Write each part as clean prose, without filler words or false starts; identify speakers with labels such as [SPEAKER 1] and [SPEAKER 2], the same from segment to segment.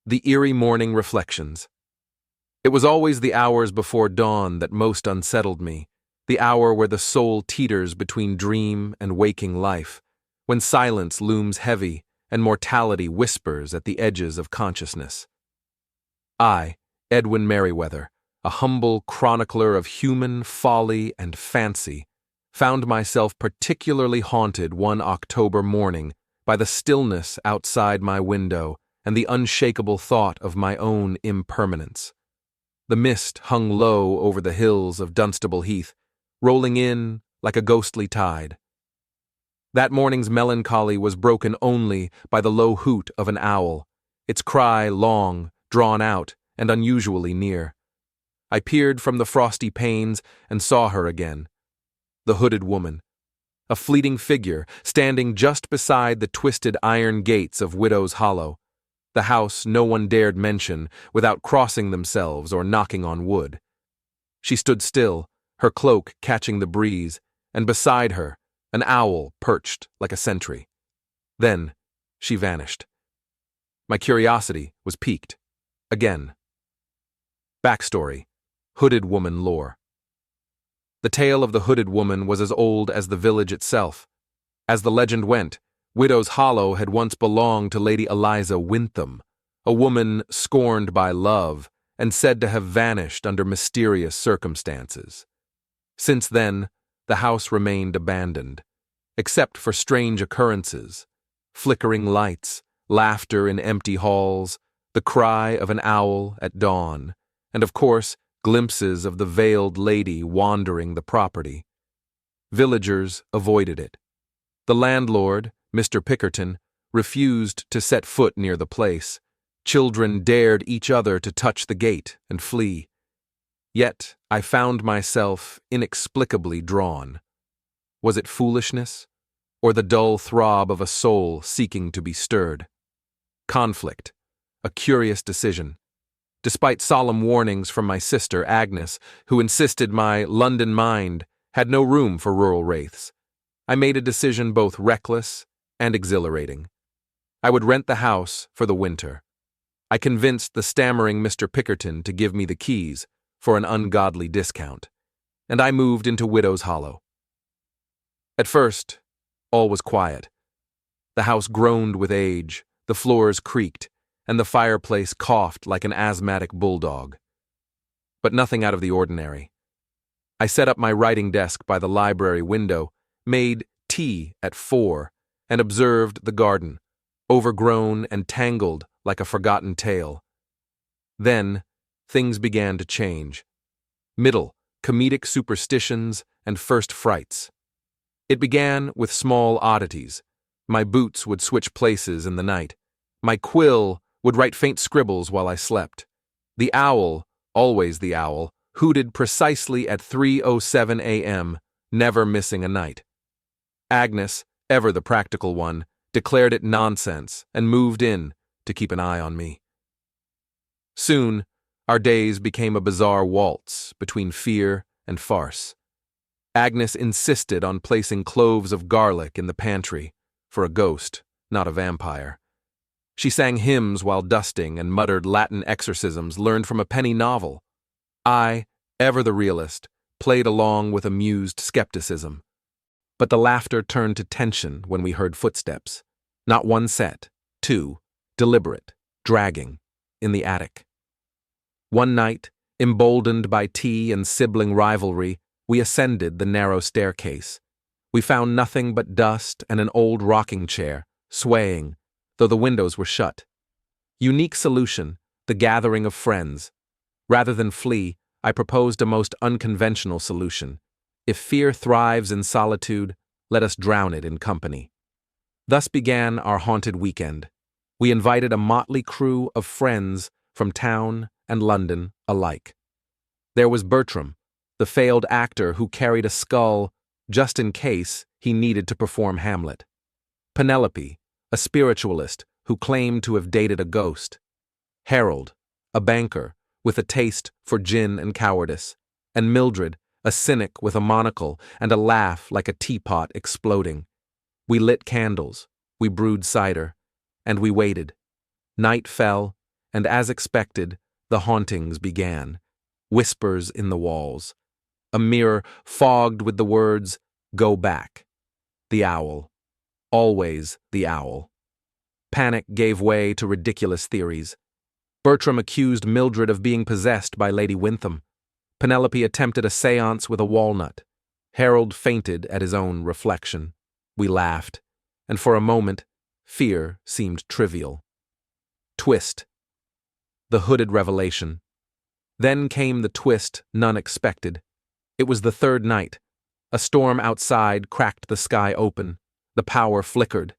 [SPEAKER 1] The Eerie Morning Reflections. It was always the hours before dawn that most unsettled me, the hour where the soul teeters between dream and waking life, when silence looms heavy and mortality whispers at the edges of consciousness. I, Edwin Merriweather, a humble chronicler of human folly and fancy, found myself particularly haunted one October morning by the stillness outside my window and the unshakable thought of my own impermanence. The mist hung low over the hills of Dunstable Heath, rolling in like a ghostly tide. That morning's melancholy was broken only by the low hoot of an owl, its cry long, drawn out, and unusually near. I peered from the frosty panes and saw her again. The hooded woman. A fleeting figure standing just beside the twisted iron gates of Widow's Hollow, the house no one dared mention without crossing themselves or knocking on wood. She stood still, her cloak catching the breeze, and beside her, an owl perched like a sentry. Then, she vanished. My curiosity was piqued. Again. Backstory: Hooded Woman lore. The tale of the hooded woman was as old as the village itself. As the legend went, Widow's Hollow had once belonged to Lady Eliza Wintham, a woman scorned by love and said to have vanished under mysterious circumstances. Since then, the house remained abandoned, except for strange occurrences: flickering lights, laughter in empty halls, the cry of an owl at dawn, and of course, glimpses of the veiled lady wandering the property. Villagers avoided it. The landlord, Mr. Pickerton, refused to set foot near the place. Children dared each other to touch the gate and flee. Yet I found myself inexplicably drawn. Was it foolishness, or the dull throb of a soul seeking to be stirred? Conflict, a curious decision. Despite solemn warnings from my sister Agnes, who insisted my London mind had no room for rural wraiths, I made a decision both reckless and exhilarating. I would rent the house for the winter. I convinced the stammering Mr. Pickerton to give me the keys for an ungodly discount, and I moved into Widow's Hollow. At first, all was quiet. The house groaned with age, the floors creaked, and the fireplace coughed like an asthmatic bulldog. But nothing out of the ordinary. I set up my writing desk by the library window, made tea at 4, and observed the garden, overgrown and tangled like a forgotten tale. Then, things began to change. Comedic superstitions and first frights. It began with small oddities. My boots would switch places in the night. My quill would write faint scribbles while I slept. The owl, always the owl, hooted precisely at 3:07 a.m., never missing a night. Agnes, ever the practical one, declared it nonsense and moved in to keep an eye on me. Soon, our days became a bizarre waltz between fear and farce. Agnes insisted on placing cloves of garlic in the pantry for a ghost, not a vampire. She sang hymns while dusting and muttered Latin exorcisms learned from a penny novel. I, ever the realist, played along with amused skepticism. But the laughter turned to tension when we heard footsteps. Not one set, two, deliberate, dragging, in the attic. One night, emboldened by tea and sibling rivalry, we ascended the narrow staircase. We found nothing but dust and an old rocking chair, swaying, though the windows were shut. Unique solution, the gathering of friends. Rather than flee, I proposed a most unconventional solution. If fear thrives in solitude, let us drown it in company. Thus began our haunted weekend. We invited a motley crew of friends from town and London alike. There was Bertram, the failed actor who carried a skull just in case he needed to perform Hamlet. Penelope, a spiritualist who claimed to have dated a ghost. Harold, a banker with a taste for gin and cowardice. And Mildred, a cynic with a monocle and a laugh like a teapot exploding. We lit candles, we brewed cider, and we waited. Night fell, and as expected, the hauntings began. Whispers in the walls. A mirror fogged with the words, "Go back." The owl. Always the owl. Panic gave way to ridiculous theories. Bertram accused Mildred of being possessed by Lady Wintham. Penelope attempted a séance with a walnut. Harold fainted at his own reflection. We laughed, and for a moment, fear seemed trivial. Twist. The hooded revelation. Then came the twist none expected. It was the third night. A storm outside cracked the sky open. The power flickered.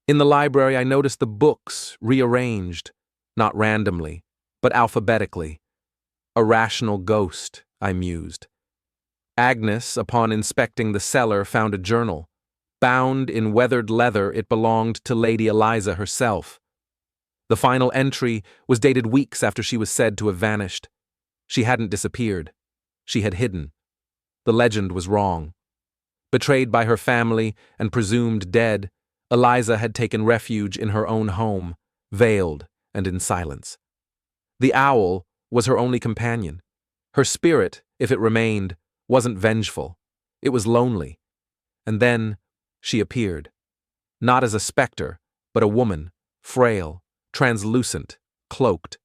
[SPEAKER 1] In the library, I noticed the books rearranged, not randomly, but alphabetically. A rational ghost, I mused. Agnes, upon inspecting the cellar, found a journal. Bound in weathered leather, it belonged to Lady Eliza herself. The final entry was dated weeks after she was said to have vanished. She hadn't disappeared. She had hidden. The legend was wrong. Betrayed by her family and presumed dead, Eliza had taken refuge in her own home, veiled and in silence. The owl was her only companion. Her spirit, if it remained, wasn't vengeful. It was lonely. And then she appeared. Not as a specter, but a woman, frail, translucent, cloaked.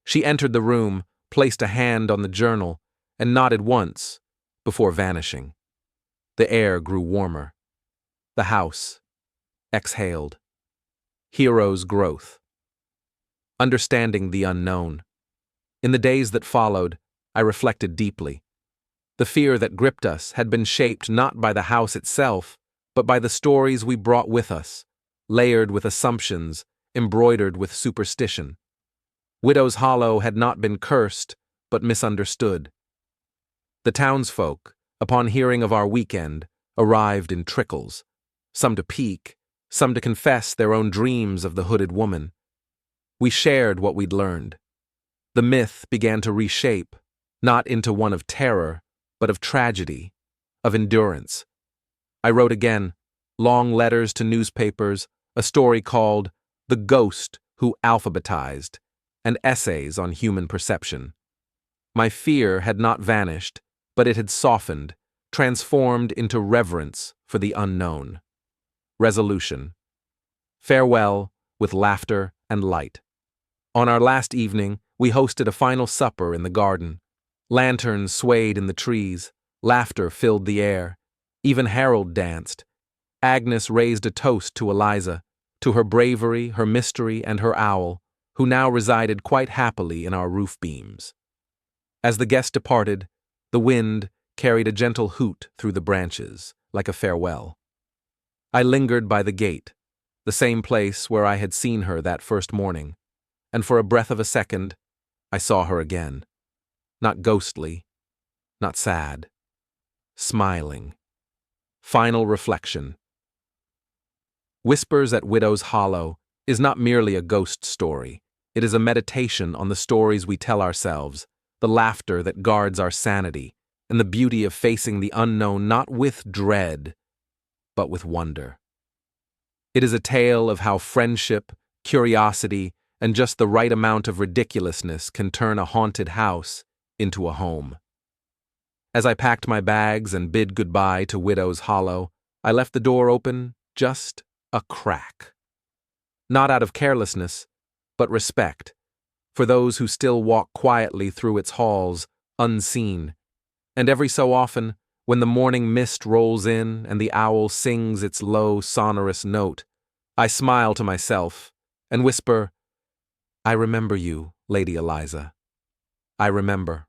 [SPEAKER 1] She entered the room, placed a hand on the journal, and nodded once before vanishing. The air grew warmer. The house exhaled. Hero's growth. Understanding the unknown. In the days that followed, I reflected deeply. The fear that gripped us had been shaped not by the house itself, but by the stories we brought with us, layered with assumptions, embroidered with superstition. Widow's Hollow had not been cursed, but misunderstood. The townsfolk, upon hearing of our weekend, arrived in trickles, some to peek, some to confess their own dreams of the hooded woman. We shared what we'd learned. The myth began to reshape, not into one of terror, but of tragedy, of endurance. I wrote again, long letters to newspapers, a story called The Ghost Who Alphabetized, and essays on human perception. My fear had not vanished, but it had softened, transformed into reverence for the unknown. Resolution. Farewell with laughter and light. On our last evening, we hosted a final supper in the garden. Lanterns swayed in the trees. Laughter filled the air. Even Harold danced. Agnes raised a toast to Eliza, to her bravery, her mystery, and her owl, who now resided quite happily in our roof beams. As the guests departed, the wind carried a gentle hoot through the branches, like a farewell. I lingered by the gate, the same place where I had seen her that first morning, and for a breath of a second, I saw her again. Not ghostly, not sad, smiling. Final reflection. Whispers at Widow's Hollow is not merely a ghost story. It is a meditation on the stories we tell ourselves, the laughter that guards our sanity, and the beauty of facing the unknown not with dread, but with wonder. It is a tale of how friendship, curiosity, and just the right amount of ridiculousness can turn a haunted house into a home. As I packed my bags and bid goodbye to Widow's Hollow, I left the door open just a crack. Not out of carelessness, but respect, for those who still walk quietly through its halls, unseen. And every so often, when the morning mist rolls in and the owl sings its low, sonorous note, I smile to myself and whisper, "I remember you, Lady Eliza. I remember."